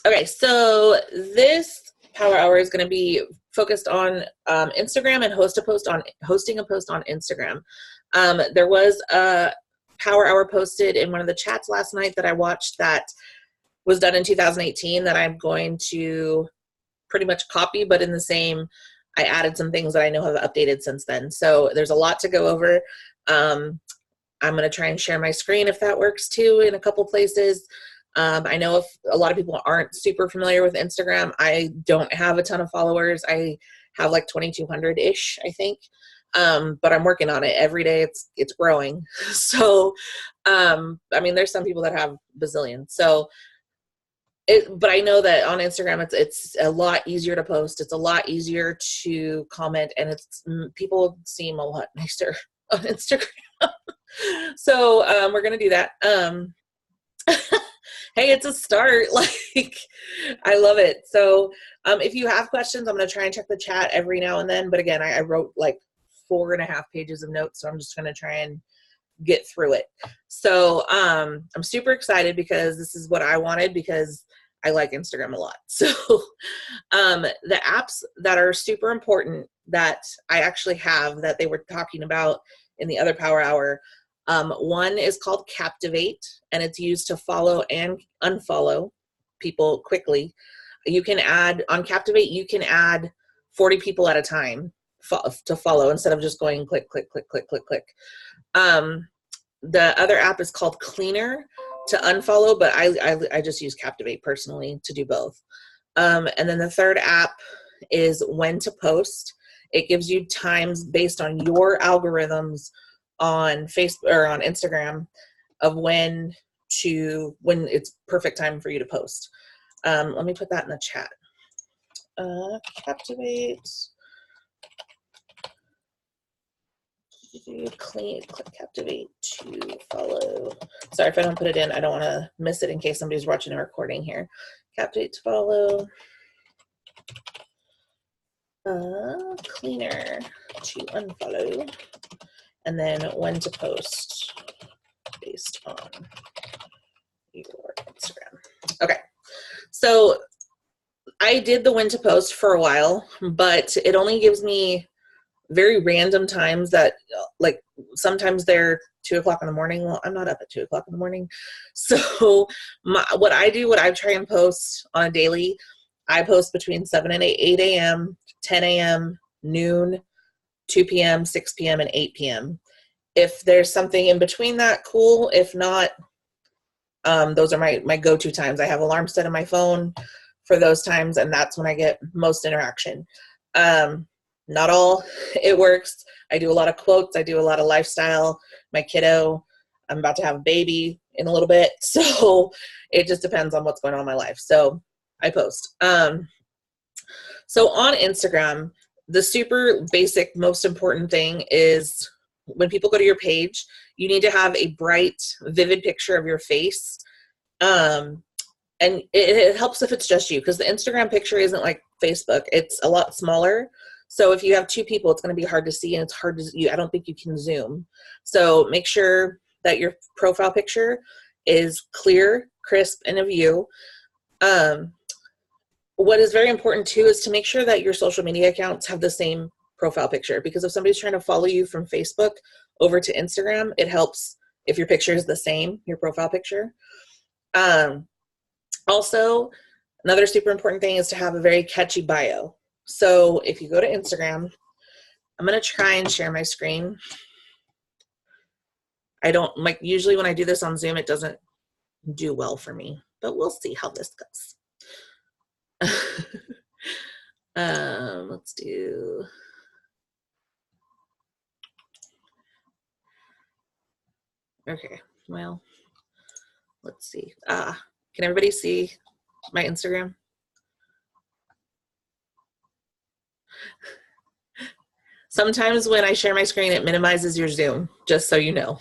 Okay, so this power hour is going to be focused on Instagram and hosting a post on Instagram. There was a power hour posted in one of the chats last night that I watched that was done in 2018 that I'm going to pretty much copy, but in the same, I added some things that I know have updated since then. So there's a lot to go over. I'm going to try and share my screen if that works too in a couple places. I know if a lot of people aren't super familiar with Instagram, I don't have a ton of followers. I have like 2,200-ish, I think. But I'm working on it every day. It's growing. So, I mean, there's some people that have bazillions. So, but I know that on Instagram, it's a lot easier to post. It's a lot easier to comment, and people seem a lot nicer on Instagram. So we're gonna do that. Hey, it's a start. Like, I love it. So if you have questions, I'm gonna try and check the chat every now and then. But again, I wrote like 4.5 pages of notes, so I'm just gonna try and get through it. So I'm super excited because this is what I wanted, because I like Instagram a lot. So the apps that are super important that I actually have that they were talking about in the other power hour, one is called Captivate, and it's used to follow and unfollow people quickly. You can add, on Captivate, you can add 40 people at a time to follow instead of just going click, click, click, click, click, click. The other app is called Cleaner to unfollow, but I just use Captivate personally to do both. And then the third app is When to Post. It gives you times based on your algorithms on Facebook or on Instagram of when it's perfect time for you to post. Let me put that in the chat. Captivate. Click Captivate to follow. Sorry if I don't put it in. I don't want to miss it in case somebody's watching a recording here. Captivate to follow. Cleaner to unfollow. And then When to Post based on your Instagram. Okay. So I did the When to Post for a while, but it only gives me very random times that, like, sometimes they're 2 o'clock in the morning. Well, I'm not up at 2 o'clock in the morning. So what I try and post on a daily, I post between 7 and 8 a.m., 10 a.m., noon, 2 p.m., 6 p.m., and 8 p.m. If there's something in between that, cool. If not, those are my go-to times. I have alarms set on my phone for those times, and that's when I get most interaction. Not all it works. I do a lot of quotes. I do a lot of lifestyle. My kiddo, I'm about to have a baby in a little bit. So it just depends on what's going on in my life. So I post. So on Instagram, the super basic, most important thing is when people go to your page, you need to have a bright, vivid picture of your face. And it helps if it's just you, because the Instagram picture isn't like Facebook. It's a lot smaller. So if you have 2 people, it's going to be hard to see, and it's hard to, I don't think you can zoom. So make sure that your profile picture is clear, crisp, and a view. What is very important too is to make sure that your social media accounts have the same profile picture, because if somebody's trying to follow you from Facebook over to Instagram, it helps if your picture is the same, your profile picture. Also, another super important thing is to have a very catchy bio. So if you go to Instagram, I'm going to try and share my screen. I don't like, usually when I do this on Zoom, it doesn't do well for me, but we'll see how this goes. Let's do. Okay, well, let's see. Can everybody see my Instagram? Sometimes when I share my screen, it minimizes your Zoom, just so you know.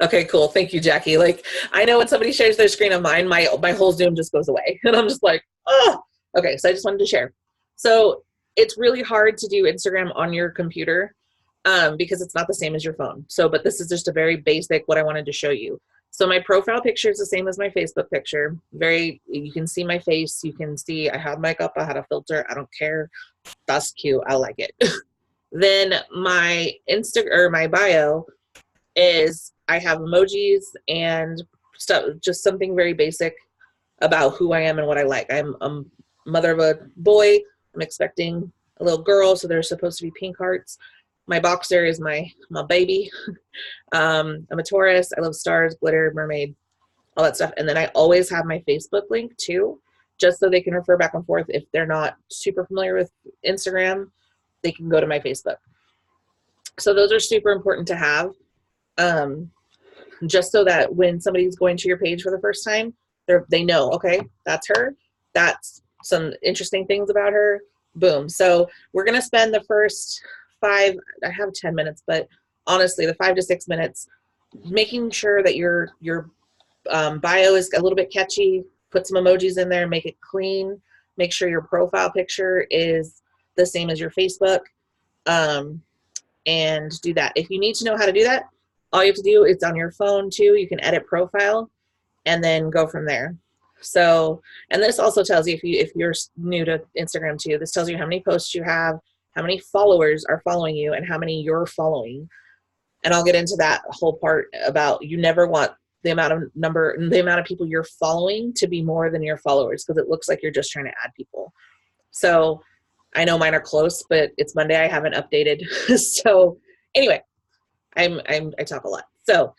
Okay, cool. Thank you, Jackie. Like, I know when somebody shares their screen of mine, my whole Zoom just goes away. And I'm just like, oh, okay. So I just wanted to share. So it's really hard to do Instagram on your computer. because it's not the same as your phone. So, but this is just a very basic what I wanted to show you. So my profile picture is the same as my Facebook picture. You can see my face. You can see I had makeup. I had a filter. I don't care. That's cute. I like it. Then my my bio is I have emojis and stuff, just something very basic about who I am and what I like. I'm a mother of a boy. I'm expecting a little girl, so there's supposed to be pink hearts. My boxer is my baby. I'm a Taurus. I love stars, glitter, mermaid, all that stuff. And then I always have my Facebook link too, just so they can refer back and forth. If they're not super familiar with Instagram, they can go to my Facebook. So those are super important to have, just so that when somebody's going to your page for the first time, they know, okay, that's her. That's some interesting things about her. Boom. So we're going to spend the first I have 10 minutes, but honestly, the 5 to 6 minutes making sure that your bio is a little bit catchy, put some emojis in there, make it clean, make sure your profile picture is the same as your Facebook, and do that. If you need to know how to do that, all you have to do is on your phone too. You can edit profile and then go from there. So, and this also tells you, if you're new to Instagram too, this tells you how many posts you have, how many followers are following you, and how many you're following. And I'll get into that whole part about you never want the amount of people you're following to be more than your followers, because it looks like you're just trying to add people. So I know mine are close, but it's Monday. I haven't updated. So anyway, I talk a lot. So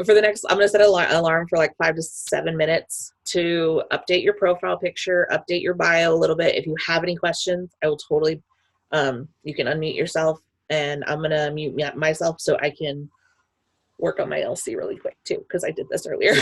for the next, I'm going to set an alarm for like 5 to 7 minutes to update your profile picture, update your bio a little bit. If you have any questions, I will totally, you can unmute yourself, and I'm going to mute myself so I can work on my LC really quick too, because I did this earlier.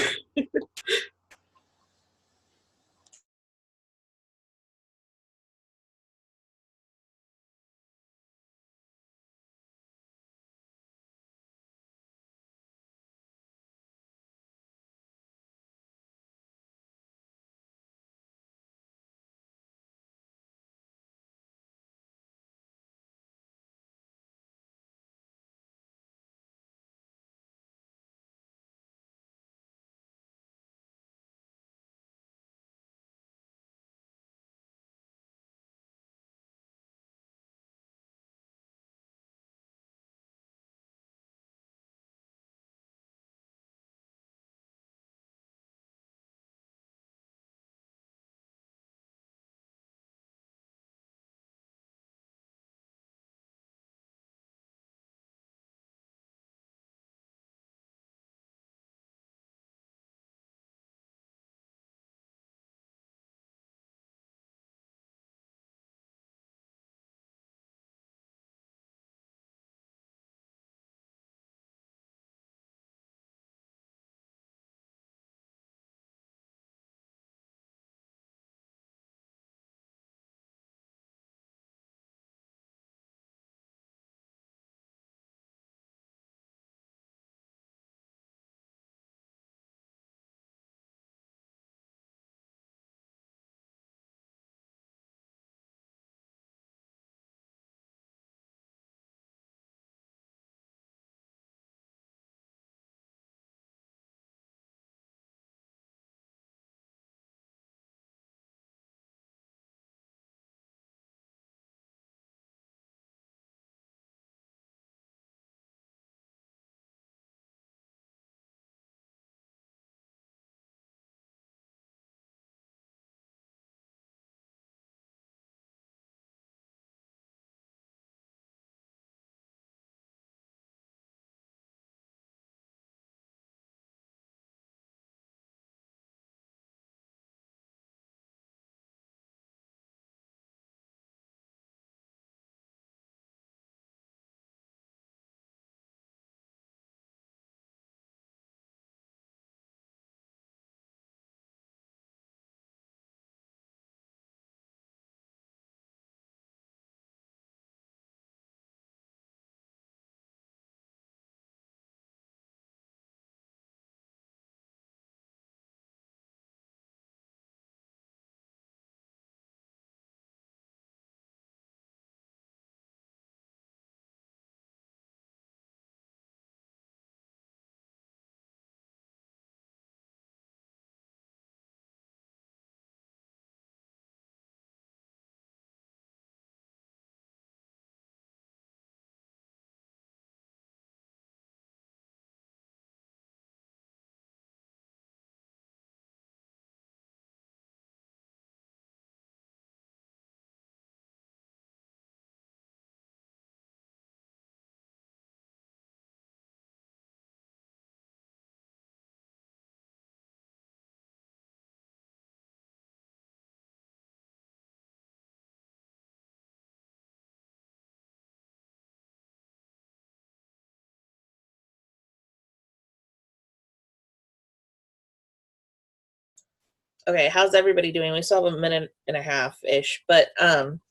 Okay, how's everybody doing? We still have a minute and a half-ish, but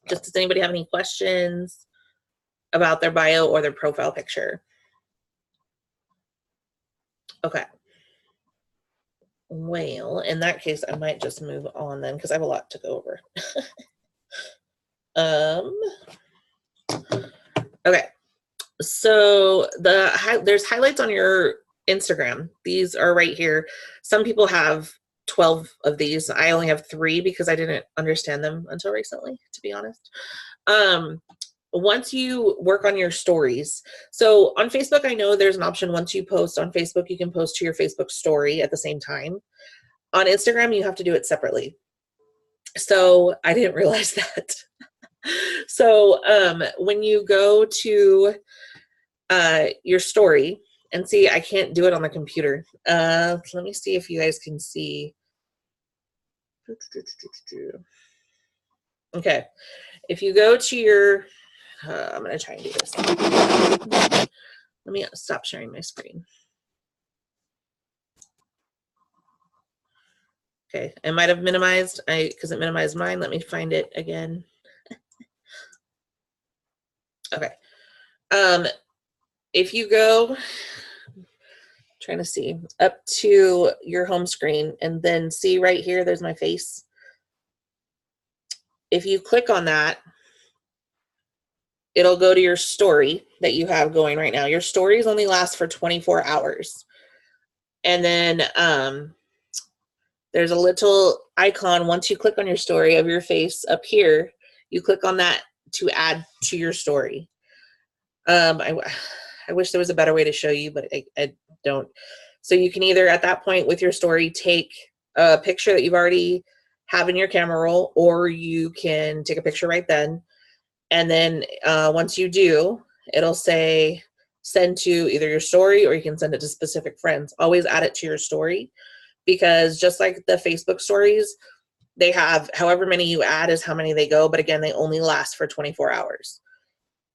just does anybody have any questions about their bio or their profile picture? Okay. Well, in that case, I might just move on then because I have a lot to go over. Okay. So there's highlights on your Instagram. These are right here. Some people have 12 of these. I only have 3 because I didn't understand them until recently, to be honest. Once you work on your stories, so on Facebook, I know there's an option once you post on Facebook, you can post to your Facebook story at the same time. On Instagram, you have to do it separately. So I didn't realize that. So when you go to your story, and see, I can't do it on the computer. Let me see if you guys can see. Okay, if you go to your, I'm gonna try and do this. Let me stop sharing my screen. Okay, I might have minimized, because it minimized mine. Let me find it again. Okay, if you go, trying to see, up to your home screen and then see right here, there's my face. If you click on that, it'll go to your story that you have going right now. Your stories only last for 24 hours. And then there's a little icon once you click on your story of your face up here. You click on that to add to your story. I wish there was a better way to show you, but I don't. So you can either at that point with your story take a picture that you've already have in your camera roll, or you can take a picture right then. And then once you do, it'll say send to either your story or you can send it to specific friends. Always add it to your story, because just like the Facebook stories, they have however many you add is how many they go. But again, they only last for 24 hours.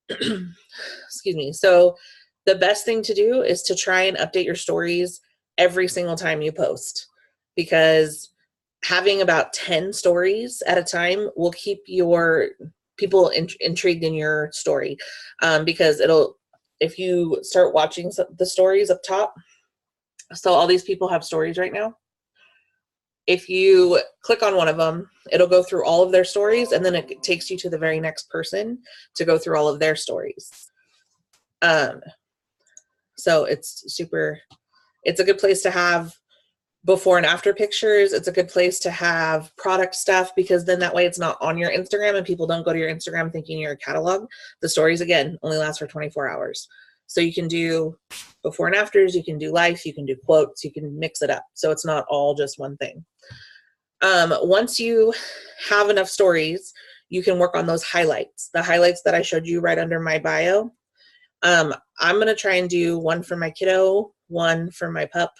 Excuse me. So the best thing to do is to try and update your stories every single time you post, because having about 10 stories at a time will keep your people intrigued in your story, because if you start watching the stories up top, so all these people have stories right now. If you click on one of them, it'll go through all of their stories, and then it takes you to the very next person to go through all of their stories. So it's a good place to have before and after pictures. It's a good place to have product stuff, because then that way it's not on your Instagram and people don't go to your Instagram thinking you're a catalog. The stories, again, only last for 24 hours. So you can do before and afters, you can do life, you can do quotes, you can mix it up. So it's not all just one thing. Once you have enough stories, you can work on those highlights. The highlights that I showed you right under my bio. I'm going to try and do one for my kiddo, one for my pup,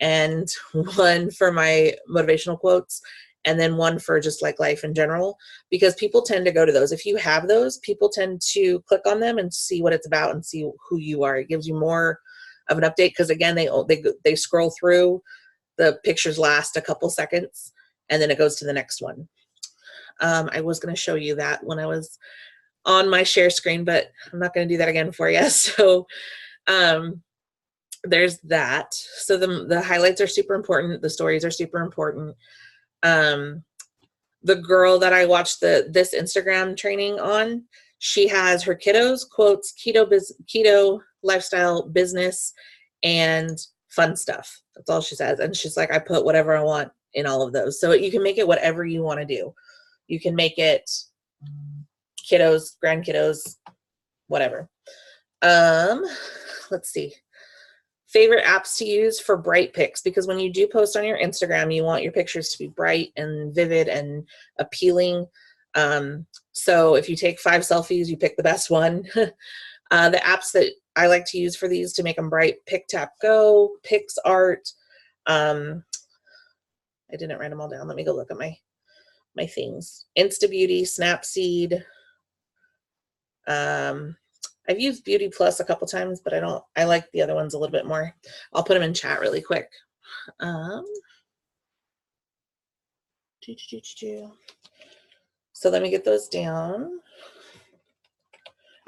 and one for my motivational quotes, and then one for just like life in general, because people tend to go to those. If you have those, people tend to click on them and see what it's about and see who you are. It gives you more of an update, because again, they scroll through, the pictures last a couple seconds, and then it goes to the next one. I was going to show you that when I was on my share screen, but I'm not going to do that again for you. So there's that. So the highlights are super important. The stories are super important. The girl that I watched this Instagram training on, she has her Kiddos-Quotes-Keto lifestyle business and fun stuff. That's all she says. And she's like, I put whatever I want in all of those. So you can make it whatever you want to do. You can make it kiddos, grandkiddos, whatever. Let's see. Favorite apps to use for bright pics, because when you do post on your Instagram, you want your pictures to be bright and vivid and appealing. So if you take 5 selfies, you pick the best one. The apps that I like to use for these to make them bright: PicTapGo, PicsArt. I didn't write them all down. Let me go look at my things. Instabeauty, Snapseed. I've used Beauty Plus a couple times, but I like the other ones a little bit more. I'll put them in chat really quick. So let me get those down.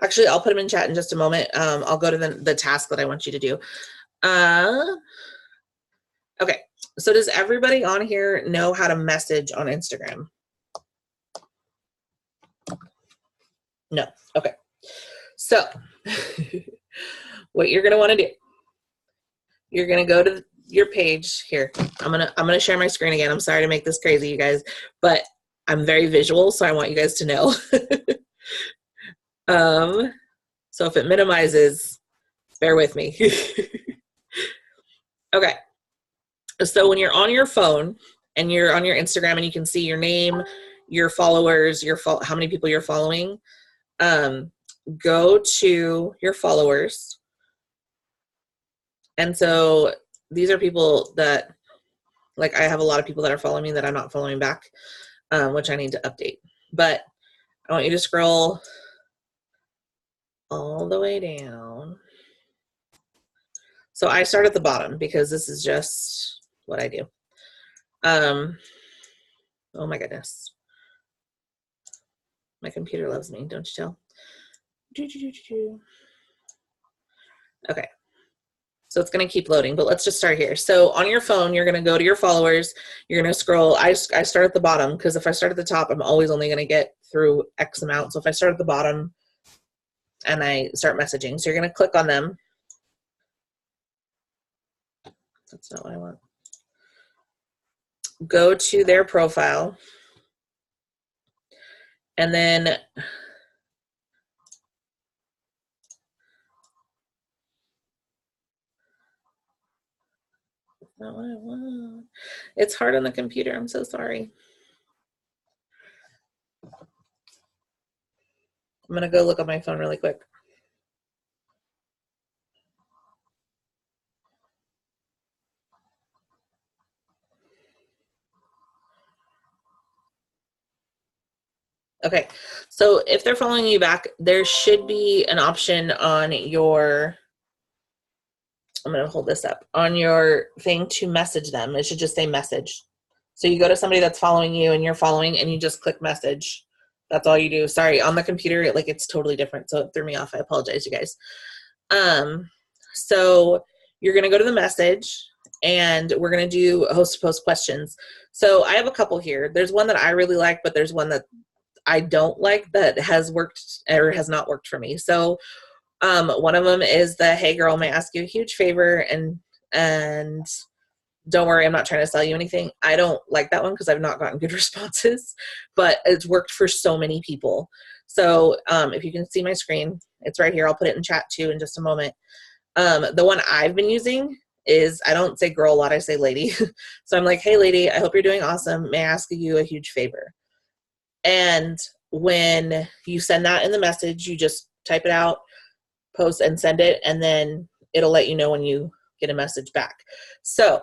Actually, I'll put them in chat in just a moment. I'll go to the task that I want you to do. Okay, so does everybody on here know how to message on Instagram? No. Okay. So what you're going to want to do, you're going to go to your page here. I'm going to share my screen again. I'm sorry to make this crazy, you guys, but I'm very visual, so I want you guys to know. So if it minimizes, bear with me. Okay. So when you're on your phone and you're on your Instagram and you can see your name, your followers, how many people you're following, go to your followers. And so these are people that, like, I have a lot of people that are following me that I'm not following back, which I need to update. But I want you to scroll all the way down. So I start at the bottom because this is just what I do. Oh my goodness. My computer loves me, don't you tell? Okay. So it's going to keep loading, but let's just start here. So on your phone, you're going to go to your followers. You're going to scroll. I start at the bottom because if I start at the top, I'm always only going to get through X amount. So if I start at the bottom and I start messaging, so you're going to click on them. That's not what I want. Go to their profile. And then not what I want. It's hard on the computer. I'm so sorry. I'm going to go look on my phone really quick. Okay, so if they're following you back, there should be an option on your, I'm going to hold this up, on your thing to message them. It should just say message. So you go to somebody that's following you and you're following and you just click message. That's all you do. Sorry, on the computer, it's totally different. So it threw me off. I apologize, you guys. So you're going to go to the message and we're going to do host to post questions. So I have a couple here. There's one that I really like, but there's one that I don't like that has worked or has not worked for me. So one of them is the, hey girl, may I ask you a huge favor, and don't worry, I'm not trying to sell you anything. I don't like that one because I've not gotten good responses, but it's worked for so many people. So if you can see my screen, it's right here. I'll put it in chat too in just a moment. The one I've been using is, I don't say girl a lot, I say lady. So I'm like, hey lady, I hope you're doing awesome. May I ask you a huge favor? And when you send that in the message, you just type it out, post and send it, and then it'll let you know when you get a message back. So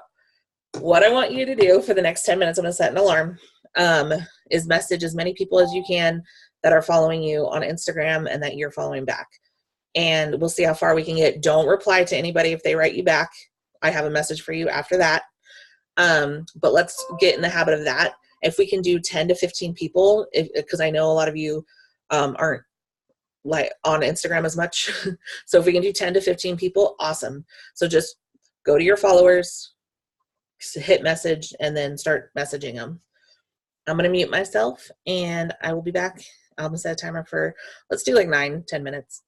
what I want you to do for the next 10 minutes, I'm going to set an alarm, is message as many people as you can that are following you on Instagram and that you're following back. And we'll see how far we can get. Don't reply to anybody if they write you back. I have a message for you after that. But let's get in the habit of that. If we can do 10 to 15 people, because I know a lot of you aren't like on Instagram as much. So if we can do 10 to 15 people, awesome. So just go to your followers, hit message, and then start messaging them. I'm going to mute myself and I will be back. I'm going to set a timer for, let's do like 9-10 minutes.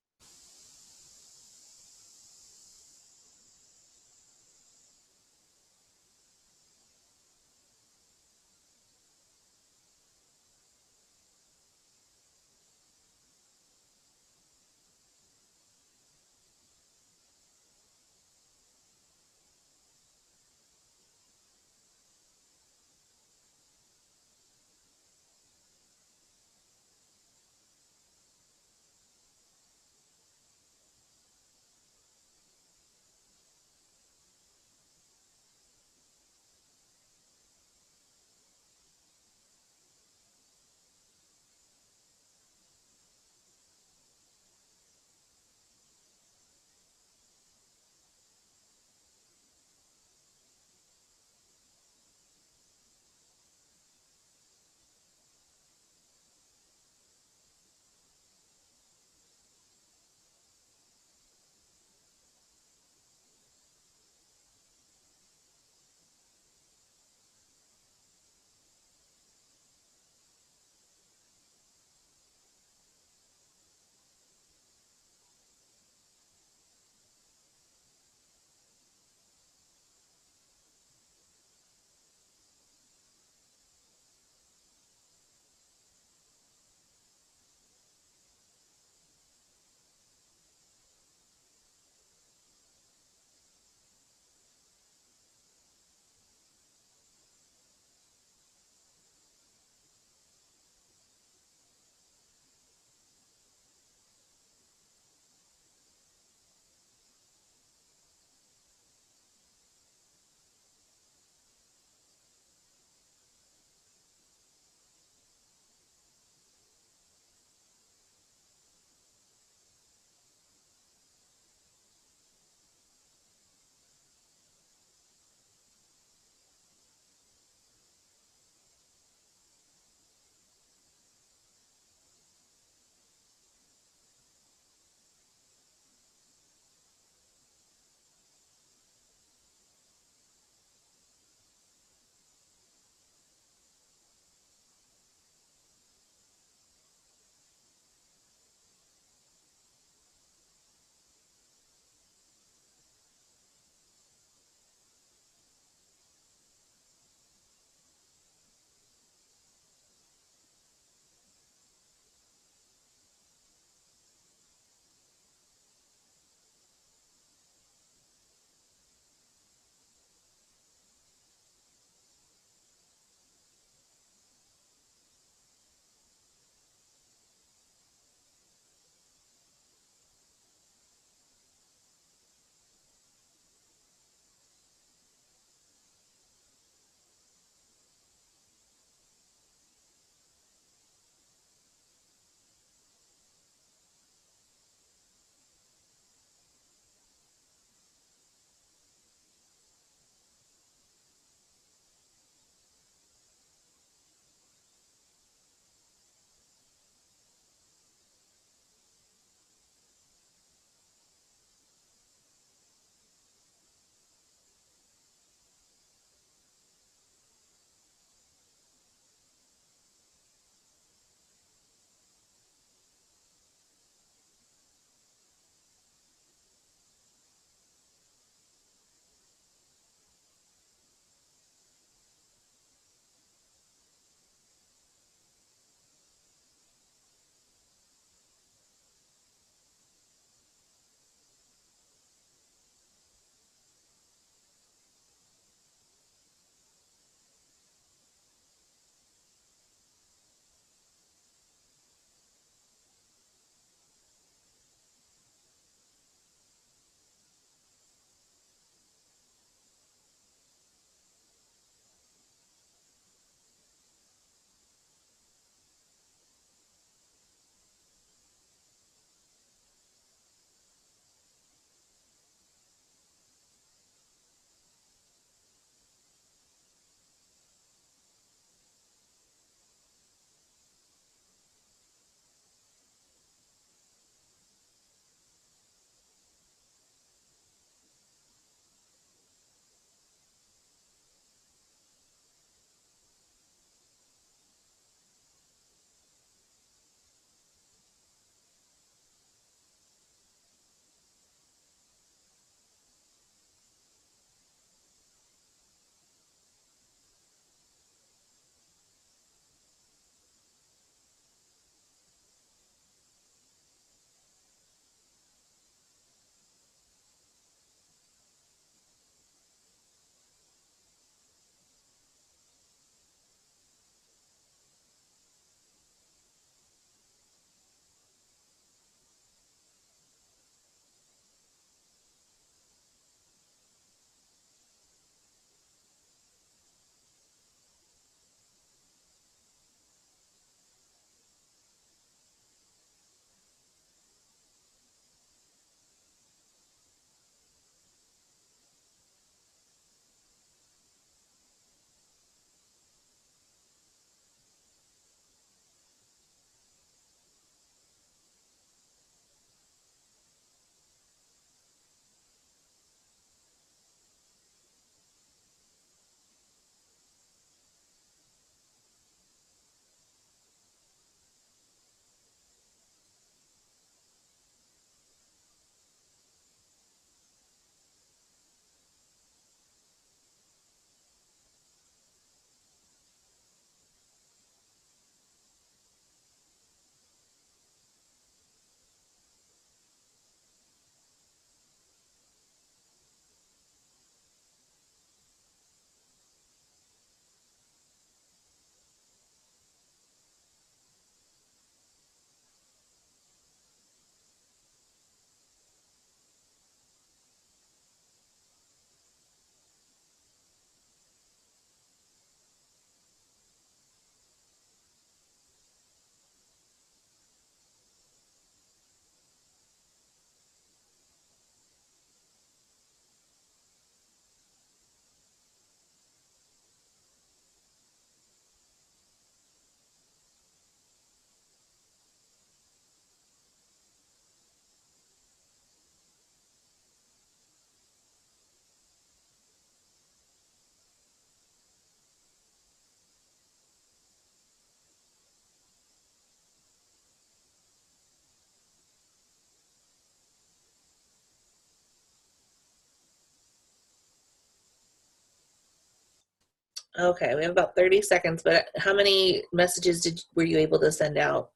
Okay, we have about 30 seconds, but how many messages were you able to send out?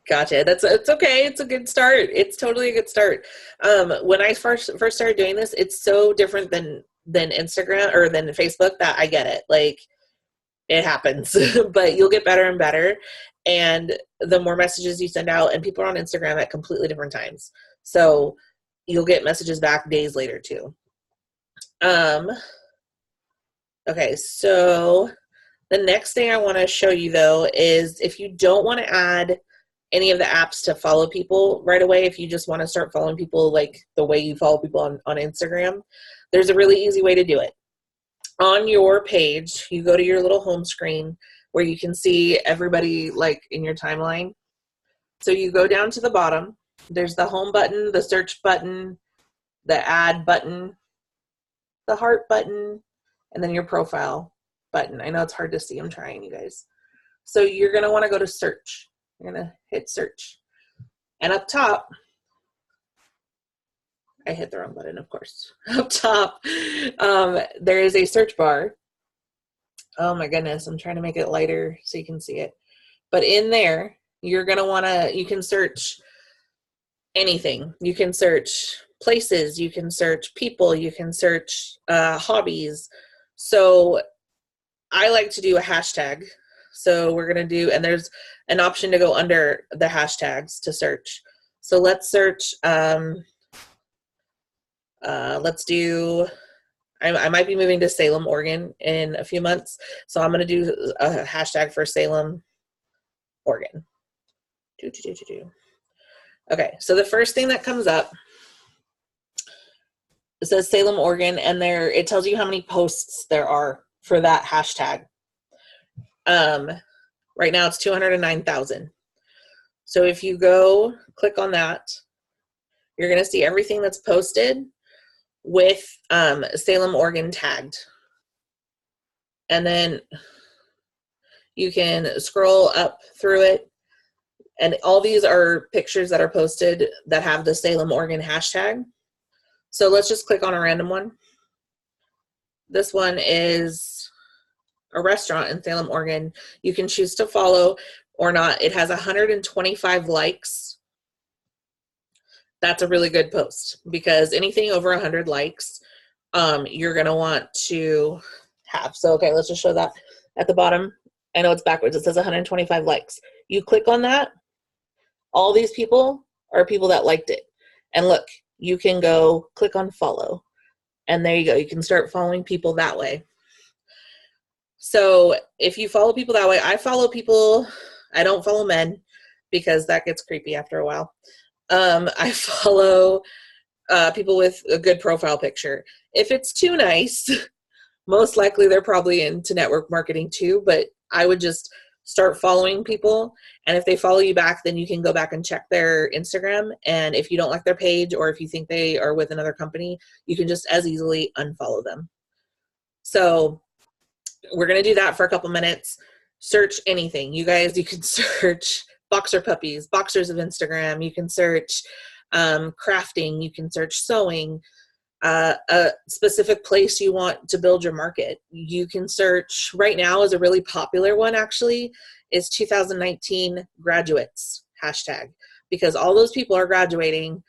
Gotcha. It's okay. It's a good start. It's totally a good start. When I first started doing this, it's so different than Instagram or than Facebook that I get it. Like, it happens, but you'll get better and better. And the more messages you send out, and people are on Instagram at completely different times, so you'll get messages back days later too. Okay, so the next thing I want to show you though is if you don't want to add any of the apps to follow people right away, if you just want to start following people like the way you follow people on Instagram, there's a really easy way to do it. On your page, you go to your little home screen where you can see everybody like in your timeline. So you go down to the bottom. There's the home button, the search button, the add button, the heart button, and then your profile button. I know it's hard to see. I'm trying, you guys. So you're going to want to go to search. You're going to hit search. And up top, I hit the wrong button, of course. Up top, there is a search bar. Oh my goodness, I'm trying to make it lighter so you can see it. But in there, you're going to want to, you can search anything. You can search places, you can search people, you can search hobbies. So I like to do a hashtag. So we're going to do, and there's an option to go under the hashtags to search. So let's search, let's do, I might be moving to Salem, Oregon in a few months. So I'm going to do a hashtag for Salem, Oregon. Okay, so the first thing that comes up, it says Salem, Oregon, and there it tells you how many posts there are for that hashtag. Right now it's 209,000. So if you go click on that, you're going to see everything that's posted with Salem, Oregon tagged. And then you can scroll up through it. And all these are pictures that are posted that have the Salem, Oregon hashtag. So let's just click on a random one. This one is a restaurant in Salem, Oregon. You can choose to follow or not. It has 125 likes. That's a really good post because anything over 100 likes, you're going to want to have. So, okay, let's just show that at the bottom. I know it's backwards. It says 125 likes. You click on that. All these people are people that liked it. And look, you can go click on follow. And there you go. You can start following people that way. So if you follow people that way, I follow people. I don't follow men because that gets creepy after a while. I follow people with a good profile picture. If it's too nice, most likely they're probably into network marketing too, but I would just start following people. And if they follow you back, then you can go back and check their Instagram. And if you don't like their page or if you think they are with another company, you can just as easily unfollow them. So we're going to do that for a couple minutes. Search anything. You guys, you can search boxer puppies, boxers of Instagram. You can search crafting. You can search sewing. A specific place you want to build your market. You can search, right now is a really popular one actually, is 2019 graduates hashtag, because all those people are graduating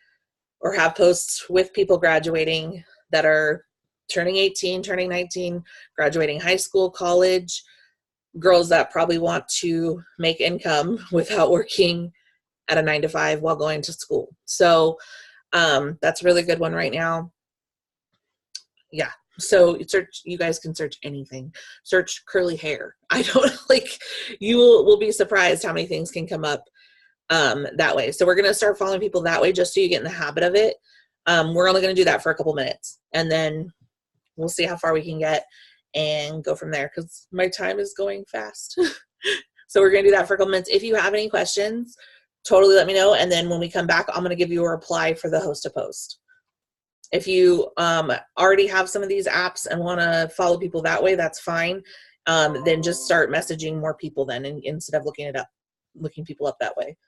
or have posts with people graduating that are turning 18, turning 19, graduating high school, college, girls that probably want to make income without working at a 9-to-5 while going to school. So that's a really good one right now. Yeah. So search, you guys can search anything. Search curly hair. I don't like, you will be surprised how many things can come up that way. So we're going to start following people that way just so you get in the habit of it. We're only going to do that for a couple minutes and then we'll see how far we can get and go from there because my time is going fast. So we're going to do that for a couple minutes. If you have any questions, totally let me know. And then when we come back, I'm going to give you a reply for the host to post. If you already have some of these apps and want to follow people that way, that's fine. Then just start messaging more people then instead of looking people up that way.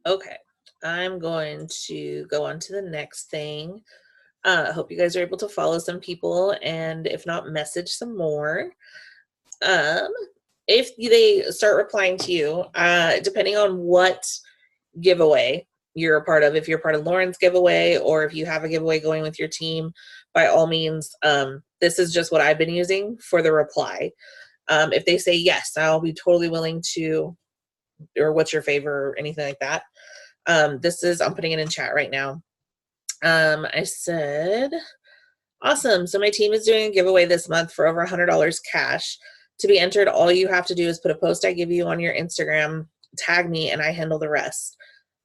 Okay, I'm going to go on to the next thing. I hope you guys are able to follow some people, and if not, message some more. Um, if they start replying to you, depending on what giveaway you're a part of, if you're part of Lauren's giveaway or if you have a giveaway going with your team, by all means, this is just what I've been using for the reply. If they say yes, I'll be totally willing to, or what's your favor or anything like that. I'm putting it in chat right now. I said, awesome. So my team is doing a giveaway this month for over $100 cash. To be entered, all you have to do is put a post I give you on your Instagram, tag me, and I handle the rest.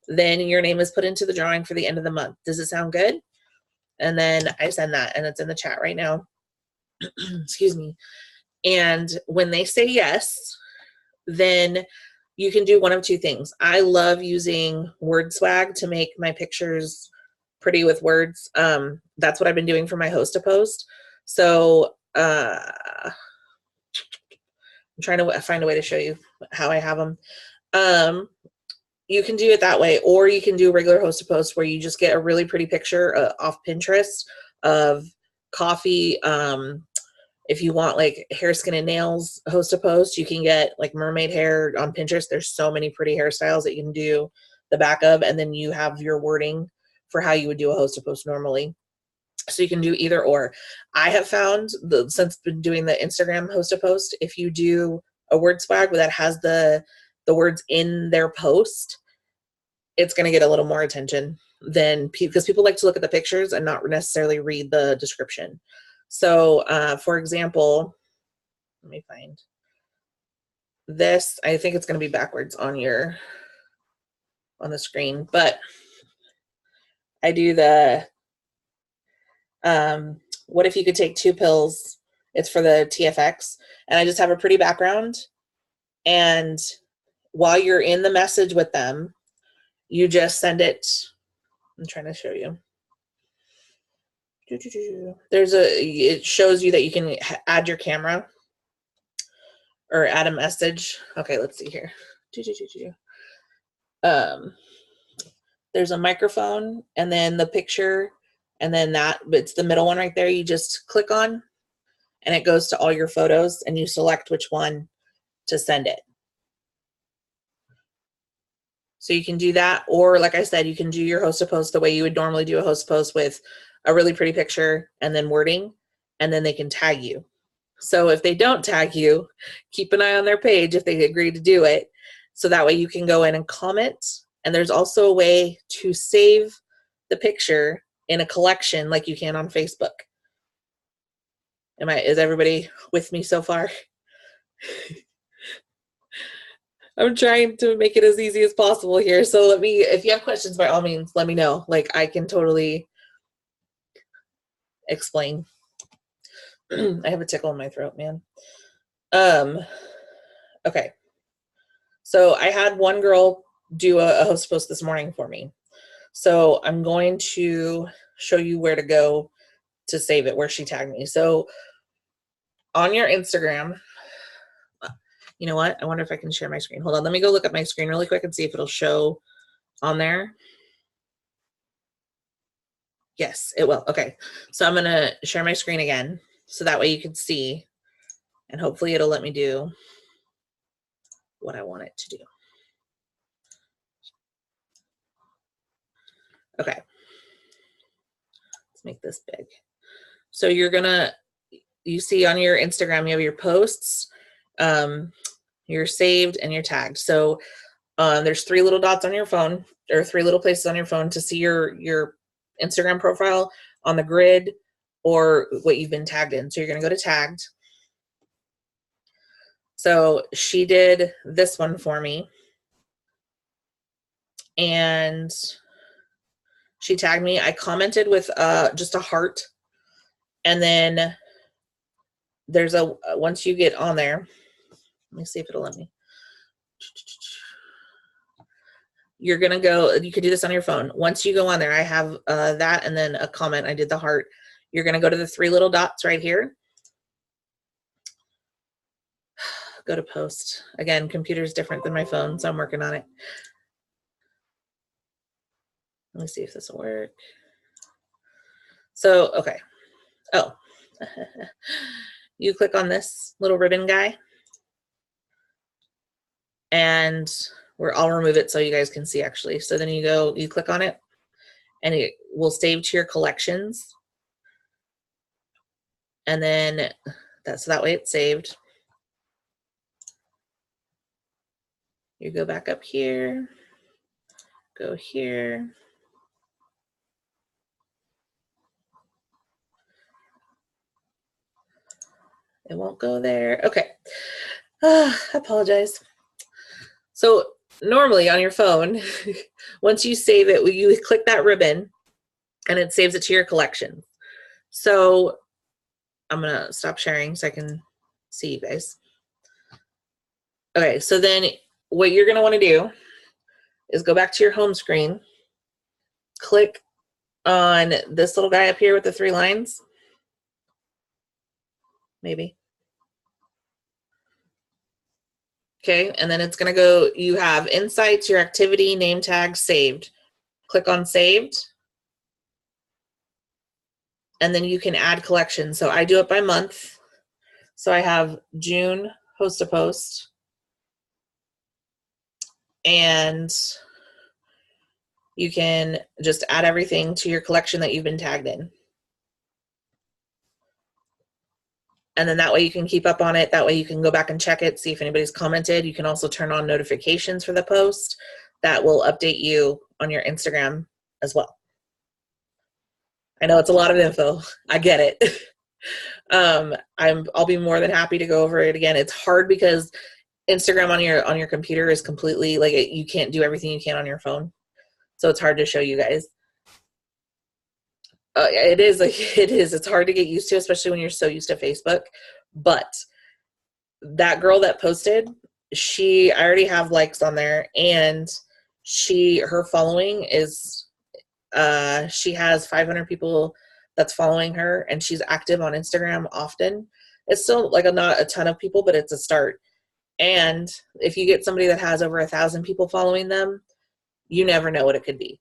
Then your name is put into the drawing for the end of the month. Does it sound good? And then I send that, and it's in the chat right now. Excuse me. And when they say yes, then you can do one of two things. I love using word swag to make my pictures pretty with words. That's what I've been doing for my host to post. So I'm trying to find a way to show you how I have them. You can do it that way, or you can do a regular host to post where you just get a really pretty picture off Pinterest of coffee. If you want like hair, skin, and nails host to post, you can get like mermaid hair on Pinterest. There's so many pretty hairstyles that you can do the back of, and then you have your wording for how you would do a host to post normally. So you can do either or. I have found, since been doing the Instagram host to post, if you do a word swag that has the words in their post, it's going to get a little more attention than, because people like to look at the pictures and not necessarily read the description. So for example, let me find this. I think it's going to be backwards on the screen, but I do the what if you could take 2 pills? It's for the TFX, and I just have a pretty background, and while you're in the message with them, you just send it. I'm trying to show you. It shows you that you can add your camera or add a message. Okay, let's see here. There's a microphone, and then the picture, and then it's the middle one right there. You just click on, and it goes to all your photos, and you select which one to send it. So you can do that, or like I said, you can do your host to post the way you would normally do a host to post, with a really pretty picture and then wording, and then they can tag you. So if they don't tag you, keep an eye on their page if they agree to do it. So that way you can go in and comment. And there's also a way to save the picture in a collection like you can on Facebook. Is everybody with me so far? I'm trying to make it as easy as possible here. So if you have questions, by all means, let me know. Like, I can totally explain. I have a tickle in my throat, man. Okay. So I had one girl do a host post this morning for me. So I'm going to show you where to go to save it, where she tagged me. So on your Instagram, you know what? I wonder if I can share my screen. Hold on. Let me go look at my screen really quick and see if it'll show on there. Yes, it will. Okay. So I'm going to share my screen again, so that way you can see, and hopefully it'll let me do what I want it to do. Okay. Let's make this big. So you see on your Instagram, you have your posts, you're saved, and you're tagged. So there's 3 little dots on your phone, or 3 little places on your phone to see your Instagram profile on the grid or what you've been tagged in. So you're going to go to tagged. So she did this one for me, and she tagged me. I commented with just a heart, and then there's once you get on there, let me see if it'll let me. You're going to go, you could do this on your phone. Once you go on there, I have that, and then a comment. I did the heart. You're going to go to the 3 little dots right here. Go to post. Again, computer's different than my phone, so I'm working on it. Let me see if this will work. So, okay. Oh, you click on this little ribbon guy, and I'll remove it so you guys can see actually. So then you click on it, and it will save to your collections. And then so that way it's saved. You go back up here, go here. It won't go there. Okay. I apologize. So normally on your phone, once you save it, you click that ribbon and it saves it to your collection. So I'm going to stop sharing so I can see you guys. Okay, so then what you're going to want to do is go back to your home screen, click on this little guy up here with the 3 lines, maybe. Okay, and then it's going to go, you have insights, your activity, name tag, saved. Click on saved. And then you can add collections. So I do it by month. So I have June host to post. And you can just add everything to your collection that you've been tagged in. And then that way you can keep up on it. That way you can go back and check it, see if anybody's commented. You can also turn on notifications for the post. That will update you on your Instagram as well. I know it's a lot of info. I get it. I'll be more than happy to go over it again. It's hard because Instagram on your computer is completely like you can't do everything you can on your phone, so it's hard to show you guys. It is. It's hard to get used to, especially when you're so used to Facebook. But that girl that posted, I already have likes on there, and her following is she has 500 people that's following her, and she's active on Instagram often. It's still like not a ton of people, but it's a start. And if you get somebody that has over 1,000 people following them, you never know what it could be.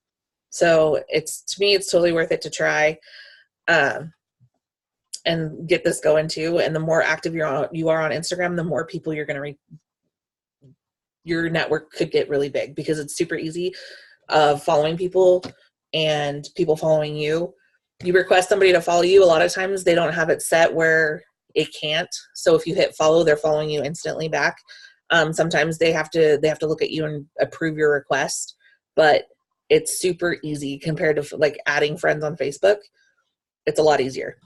So to me, it's totally worth it to try and get this going too. And the more active you are on Instagram, the more people you're going to your network could get really big, because it's super easy following people and people following you. You request somebody to follow you. A lot of times they don't have it set where it can't. So if you hit follow, they're following you instantly back. Sometimes they have to look at you and approve your request, but it's super easy compared to like adding friends on Facebook. It's a lot easier.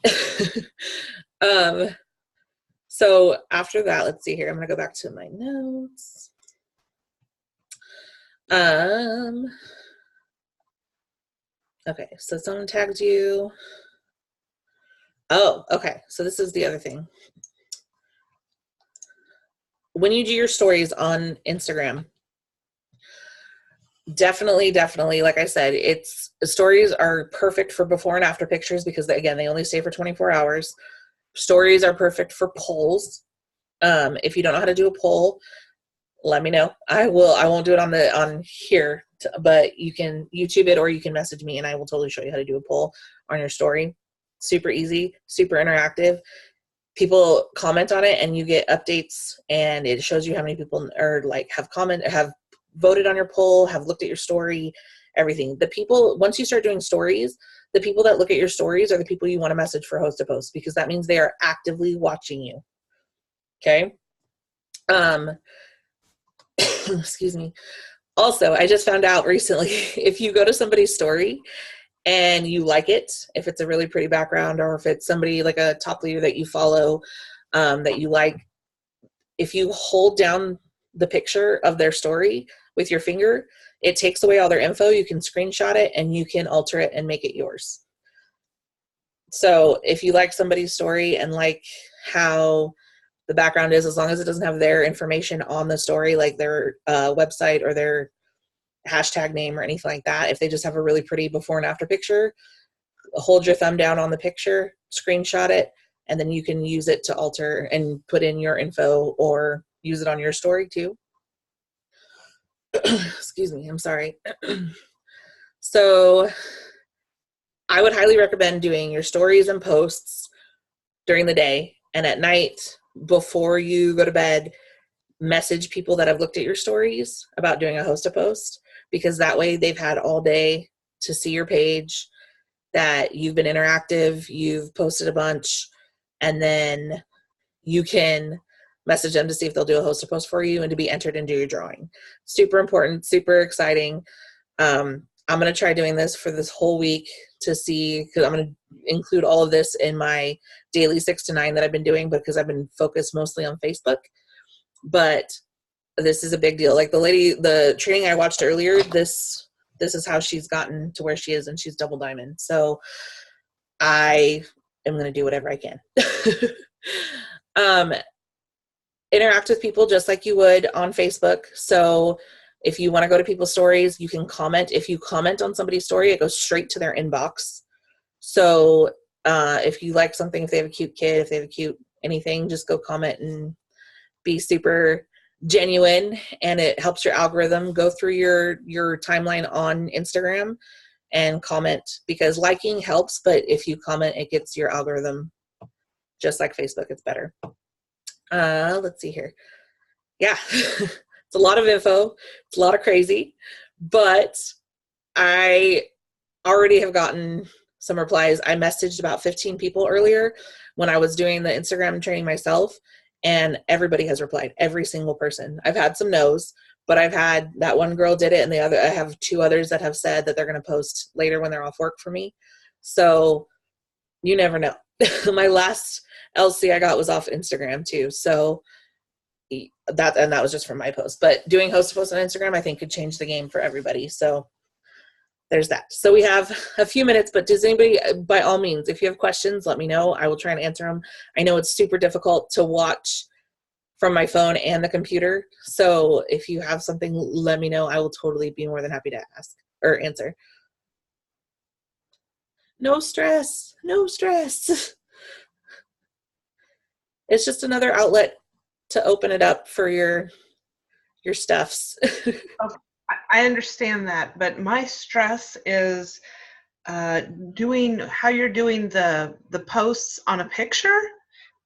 So after that, let's see here. I'm going to go back to my notes. Okay, so someone tagged you. Oh, okay. So this is the other thing. When you do your stories on Instagram, definitely, like I said, stories are perfect for before and after pictures because again, they only stay for 24 hours. Stories are perfect for polls. If you don't know how to do a poll, let me know. I won't do it on here, but you can YouTube it or you can message me and I will totally show you how to do a poll on your story. Super easy, super interactive. People comment on it and you get updates and it shows you how many people are like have voted on your poll, have looked at your story, everything. The people, once you start doing stories, the people that look at your stories are the people you want to message for host to post, because that means they are actively watching you. Okay. Excuse me. Also, I just found out recently, if you go to somebody's story and you like it, if it's a really pretty background or if it's somebody like a top leader that you follow, that you like, if you hold down the picture of their story with your finger, it takes away all their info. You can screenshot it and you can alter it and make it yours. So if you like somebody's story and like how the background is, as long as it doesn't have their information on the story, like their website or their hashtag name or anything like that, if they just have a really pretty before and after picture, hold your thumb down on the picture, screenshot it, and then you can use it to alter and put in your info or use it on your story too. Excuse me, I'm sorry. So I would highly recommend doing your stories and posts during the day, and at night before you go to bed, message people that have looked at your stories about doing a host a post, because that way they've had all day to see your page, that you've been interactive, you've posted a bunch, and then you can message them to see if they'll do a host a post for you and to be entered into your drawing. Super important, super exciting. I'm going to try doing this for this whole week to see, because I'm going to include all of this in my daily 6 to 9 that I've been doing, because I've been focused mostly on Facebook. But this is a big deal. Like the training I watched earlier, this is how she's gotten to where she is, and she's double diamond. So I am going to do whatever I can. Interact with people just like you would on Facebook. So if you want to go to people's stories, you can comment. If you comment on somebody's story, it goes straight to their inbox. So if you like something, if they have a cute kid, if they have a cute anything, just go comment and be super genuine, and it helps your algorithm go through your timeline on Instagram and comment, because liking helps, but if you comment, it gets your algorithm, just like Facebook, it's better. Let's see here. Yeah. It's a lot of info. It's a lot of crazy, but I already have gotten some replies. I messaged about 15 people earlier when I was doing the Instagram training myself, and everybody has replied, every single person. I've had some no's, but I've had that one girl did it, and I have 2 others that have said that they're going to post later when they're off work for me. So you never know. My last LC I got was off Instagram too. So that was just from my post, but doing host to post on Instagram, I think, could change the game for everybody. So there's that. So we have a few minutes, but does anybody, by all means, if you have questions, let me know. I will try and answer them. I know it's super difficult to watch from my phone and the computer. So if you have something, let me know. I will totally be more than happy to ask or answer. No stress, no stress. It's just another outlet to open it up for your stuffs. I understand that, but my stress is doing how you're doing the posts on a picture.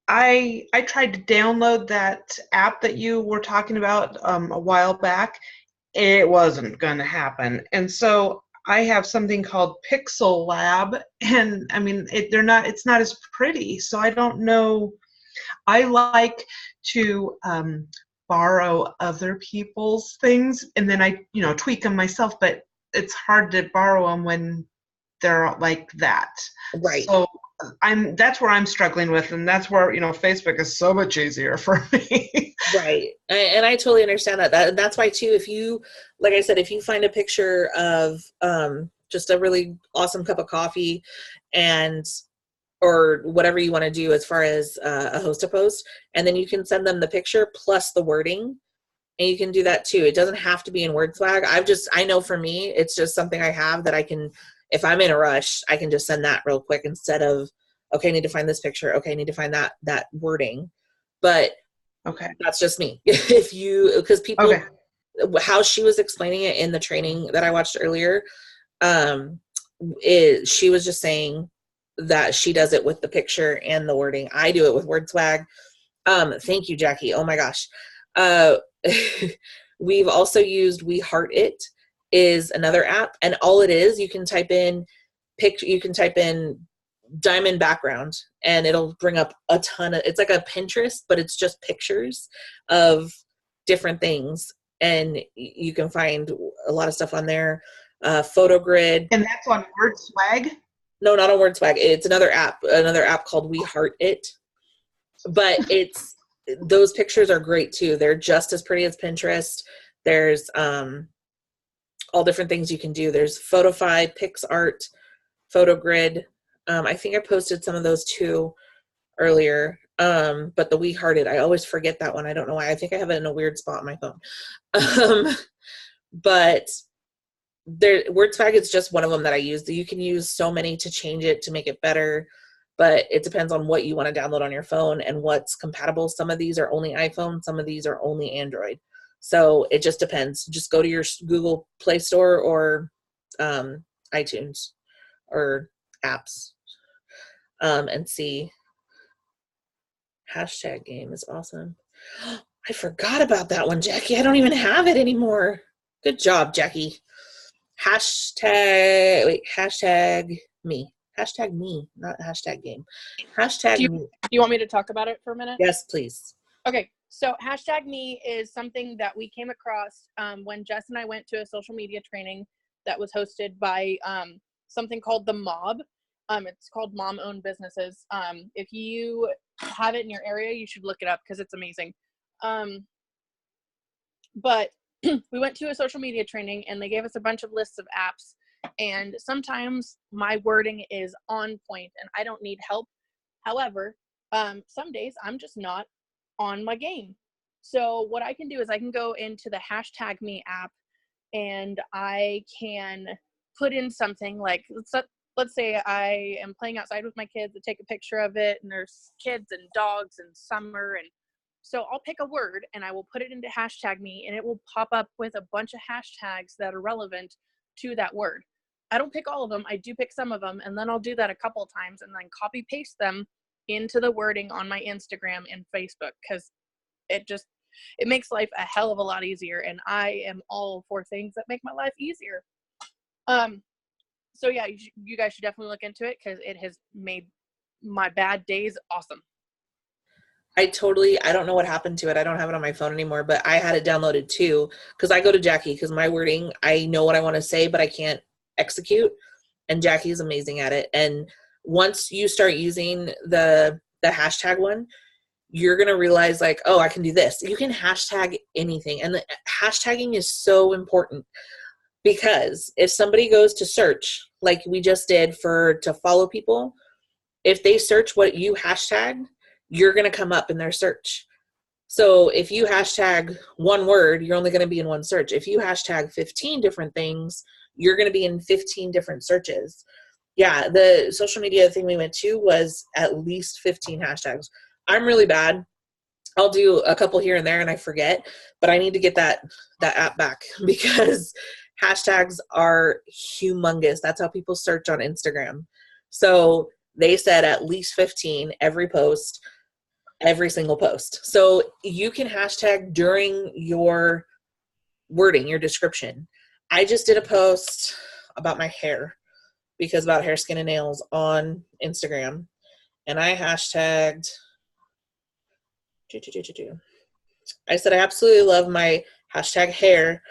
I tried to download that app that you were talking about a while back. It wasn't going to happen, and so I have something called Pixel Lab, and I mean it's not as pretty, so I don't know. I like to borrow other people's things, and then I tweak them myself, but it's hard to borrow them when they're like that. Right. So that's where I'm struggling with, and that's where Facebook is so much easier for me. Right. And I totally understand that. That's why too, if you, like I said, if you find a picture of just a really awesome cup of coffee or whatever you want to do as far as a host to post, and then you can send them the picture plus the wording, and you can do that too. It doesn't have to be in word swag. I know for me, it's just something I have that I can, if I'm in a rush, I can just send that real quick instead of, okay, I need to find this picture. Okay, I need to find that wording. But okay, that's just me. Because people, okay, how she was explaining it in the training that I watched earlier, she was just saying that she does it with the picture and the wording. I do it with word swag. Thank you, Jackie. Oh my gosh. We've also used We Heart It is another app, and all it is, you can type in diamond background, and it'll bring up a ton of, it's like a Pinterest, but it's just pictures of different things, and you can find a lot of stuff on there. Photo grid. And that's on Word Swag? No, not on Word Swag. It's another app called We Heart It. But those pictures are great too. They're just as pretty as Pinterest. There's all different things you can do. There's Photofy, PicsArt, Photo Grid. I think I posted some of those too earlier. But the We Heart It, I always forget that one. I don't know why. I think I have it in a weird spot on my phone. But WordSwag is just one of them that I use. You can use so many to change it, to make it better, but it depends on what you want to download on your phone and what's compatible. Some of these are only iPhone, some of these are only Android. So it just depends. Just go to your Google Play Store or iTunes or apps, and see. Hashtag game is awesome. I forgot about that one, Jackie. I don't even have it anymore. Good job, Jackie. Hashtag me. Hashtag me, not hashtag game. Hashtag me. Do you want me to talk about it for a minute? Yes, please. Okay, so hashtag me is something that we came across when Jess and I went to a social media training that was hosted by something called The Mob. It's called Mom-Owned Businesses. If you have it in your area, you should look it up because it's amazing. But we went to a social media training and they gave us a bunch of lists of apps. And sometimes my wording is on point and I don't need help. However, some days I'm just not on my game. So what I can do is I can go into the hashtag me app and I can put in something like, let's say I am playing outside with my kids, I take a picture of it and there's kids and dogs and summer. And so I'll pick a word and I will put it into hashtag me and it will pop up with a bunch of hashtags that are relevant to that word. I don't pick all of them. I do pick some of them. And then I'll do that a couple of times and then copy paste them into the wording on my Instagram and Facebook, because it makes life a hell of a lot easier. And I am all for things that make my life easier. So yeah, you guys should definitely look into it because it has made my bad days awesome. I don't know what happened to it. I don't have it on my phone anymore, but I had it downloaded too because I go to Jackie because my wording, I know what I want to say, but I can't execute. And Jackie is amazing at it. And once you start using the hashtag one, you're going to realize like, oh, I can do this. You can hashtag anything. And the hashtagging is so important because if somebody goes to search, like we just did to follow people, if they search what you hashtagged, you're going to come up in their search. So if you hashtag one word, you're only going to be in one search. If you hashtag 15 different things, you're going to be in 15 different searches. Yeah, the social media thing we went to was at least 15 hashtags. I'm really bad. I'll do a couple here and there and I forget, but I need to get that app back because hashtags are humongous. That's how people search on Instagram. So they said at least 15 every post, every single post. So you can hashtag during your wording, your description. I just did a post about my hair because about hair, skin, and nails on Instagram. And I hashtagged, I said, I absolutely love my hashtag hair,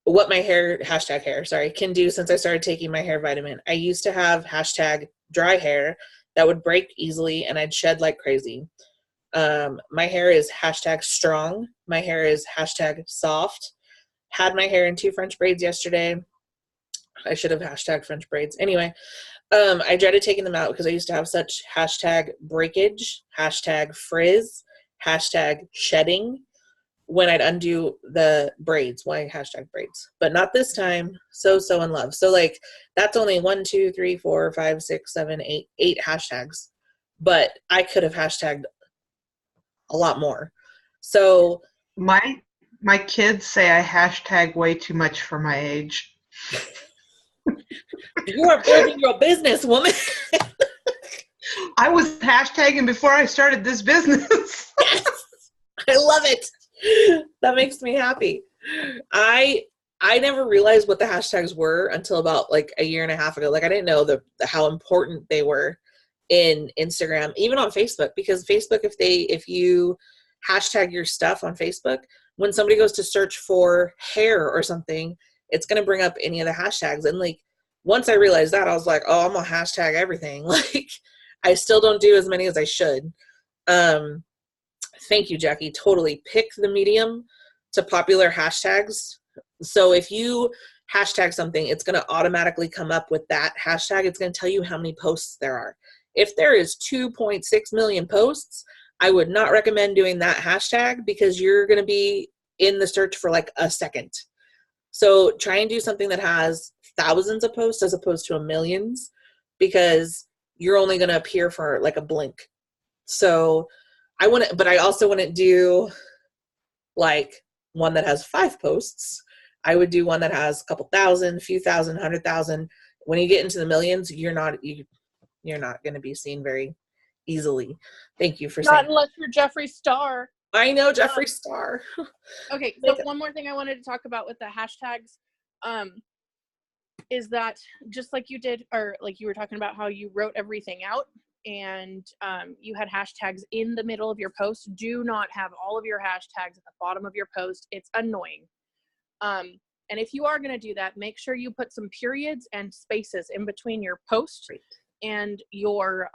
what my hair, hashtag hair, sorry, can do since I started taking my hair vitamin. I used to have hashtag dry hair that would break easily and I'd shed like crazy. My hair is hashtag strong. My hair is hashtag soft. Had my hair in 2 French braids yesterday. I should have hashtag French braids. Anyway, I dreaded taking them out because I used to have such hashtag breakage, hashtag frizz, hashtag shedding when I'd undo the braids. Why hashtag braids? But not this time. So in love. So like that's only 1, 2, 3, 4, 5, 6, 7, 8 hashtags. But I could have hashtagged a lot more. So my kids say I hashtag way too much for my age. You are building your business, woman. I was hashtagging before I started this business. Yes, I love it. That makes me happy. I never realized what the hashtags were until about like a year and a half ago. Like I didn't know how important they were in Instagram, even on Facebook, because Facebook, if you hashtag your stuff on Facebook, when somebody goes to search for hair or something, it's going to bring up any of the hashtags. And like, once I realized that, I was like, oh, I'm going to hashtag everything. Like, I still don't do as many as I should. Thank you, Jackie. Totally. Pick the medium to popular hashtags. So if you hashtag something, it's going to automatically come up with that hashtag. It's going to tell you how many posts there are. If there is 2.6 million posts, I would not recommend doing that hashtag because you're going to be in the search for like a second. So try and do something that has thousands of posts as opposed to millions, because you're only going to appear for like a blink. So but I also wouldn't do like one that has 5 posts. I would do one that has a couple thousand, few thousand, 100,000, when you get into the millions, you're not going to be seen very easily. Thank you for saying. Not unless you're Jeffree Star. I know Jeffree Star. Okay, so one more thing I wanted to talk about with the hashtags, is that just like you did, or like you were talking about how you wrote everything out and you had hashtags in the middle of your post. Do not have all of your hashtags at the bottom of your post. It's annoying. And if you are going to do that, make sure you put some periods and spaces in between your post and your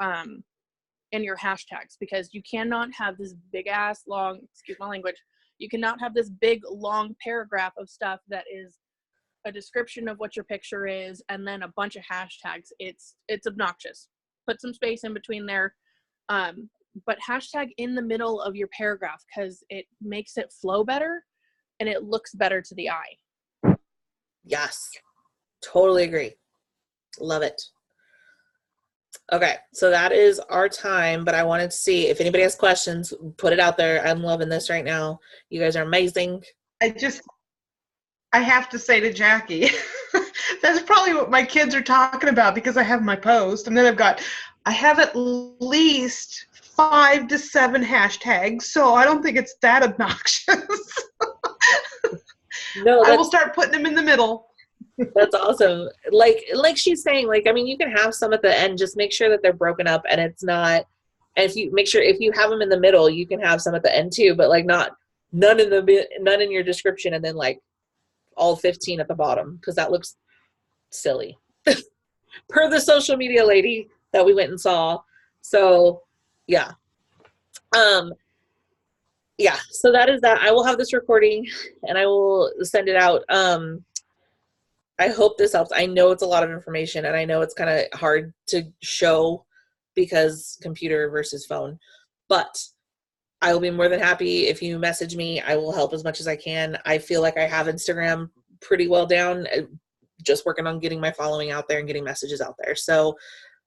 hashtags, because you cannot have this big ass long, excuse my language, you cannot have this big long paragraph of stuff that is a description of what your picture is and then a bunch of hashtags. It's obnoxious. Put some space in between there, but hashtag in the middle of your paragraph, because it makes it flow better and it looks better to the eye. Yes, totally agree. Love it. Okay, so that is our time, but I wanted to see if anybody has questions, put it out there. I'm loving this right now. You guys are amazing. I have to say to Jackie, that's probably what my kids are talking about, because I have my post and then I have at least 5 to 7 hashtags, so I don't think it's that obnoxious. No, I will start putting them in the middle. That's awesome. Like she's saying, like, I mean, you can have some at the end, just make sure that they're broken up and it's not, and if you make sure, if you have them in the middle, you can have some at the end too, but like none in your description and then like all 15 at the bottom, because that looks silly per the social media lady that we went and saw. So yeah. Yeah, so that is that. I will have this recording and I will send it out. I hope this helps. I know it's a lot of information and I know it's kind of hard to show because computer versus phone, but I will be more than happy if you message me. I will help as much as I can. I feel like I have Instagram pretty well down, just working on getting my following out there and getting messages out there. So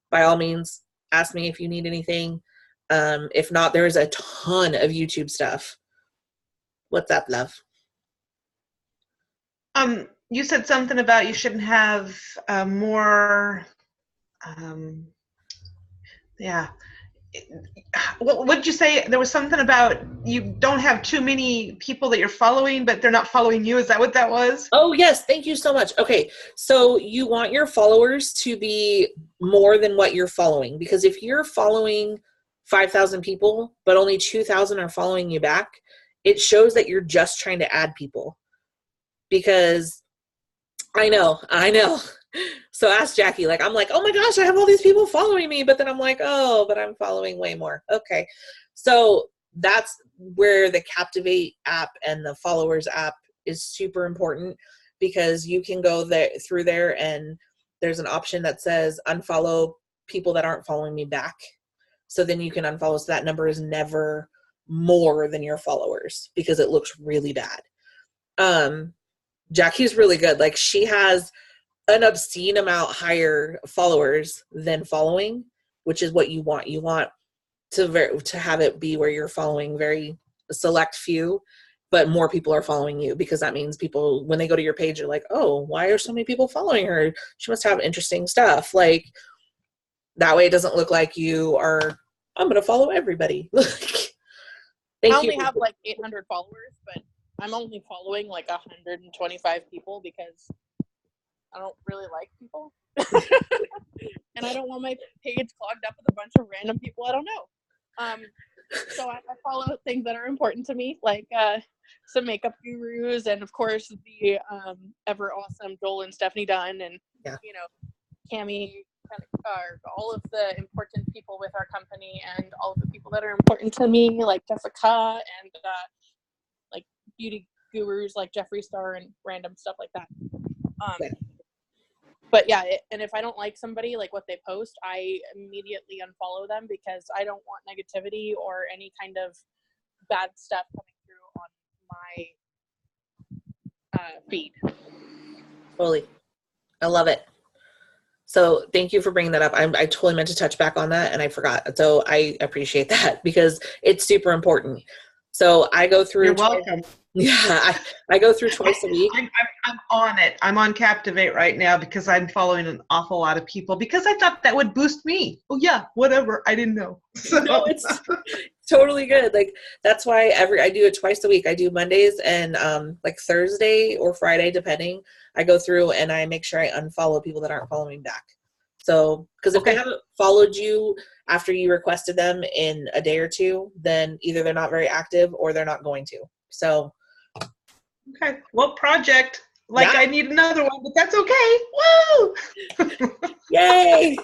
by all means, ask me if you need anything. If not, there is a ton of YouTube stuff. What's up, love? You said something about you shouldn't have more, what did you say? There was something about you don't have too many people that you're following, but they're not following you. Is that what that was? Oh, yes. Thank you so much. Okay. So you want your followers to be more than what you're following, because if you're following 5,000 people, but only 2,000 are following you back, it shows that you're just trying to add people. Because I know. So ask Jackie, like, I'm like, oh my gosh, I have all these people following me. But then I'm like, oh, but I'm following way more. Okay. So that's where the Captivate app and the followers app is super important, because you can go there through there and there's an option that says unfollow people that aren't following me back. So then you can unfollow. So that number is never more than your followers, because it looks really bad. Jackie's really good. Like, she has an obscene amount higher followers than following, which is what you want. You want to have it be where you're following very select few, but more people are following you, because that means people, when they go to your page, are like, oh, why are so many people following her? She must have interesting stuff. Like, that way it doesn't look like you are, I'm going to follow everybody. I only have like 800 followers, but I'm only following like 125 people because I don't really like people. And I don't want my page clogged up with a bunch of random people I don't know. So I follow things that are important to me, like some makeup gurus, and of course the ever awesome Joel and Stephanie Dunn, and you know, Cami, all of the important people with our company, and all of the people that are important to me, like Jessica, and like beauty gurus like Jeffree Star and random stuff like that. But yeah, and if I don't like somebody, like what they post, I immediately unfollow them, because I don't want negativity or any kind of bad stuff coming through on my feed. Totally. I love it. So thank you for bringing that up. I totally meant to touch back on that and I forgot. So I appreciate that, because it's super important. So I go through. You're welcome. I go through twice a week. I'm on it. I'm on Captivate right now because I'm following an awful lot of people because I thought that would boost me. Oh yeah, whatever. I didn't know. So. No, it's totally good. Like that's why I do it twice a week. I do Mondays and like Thursday or Friday, depending. I go through and I make sure I unfollow people that aren't following back. So, because if they haven't followed you after you requested them in a day or two, then either they're not very active or they're not going to. So. Okay. Well, project. Like I need another one, but that's okay. Woo! Yay!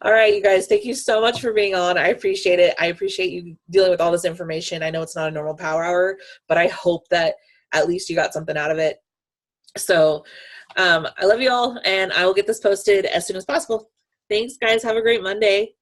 All right, you guys, thank you so much for being on. I appreciate it. I appreciate you dealing with all this information. I know it's not a normal power hour, but I hope that at least you got something out of it. So I love you all, and I will get this posted as soon as possible. Thanks, guys. Have a great Monday.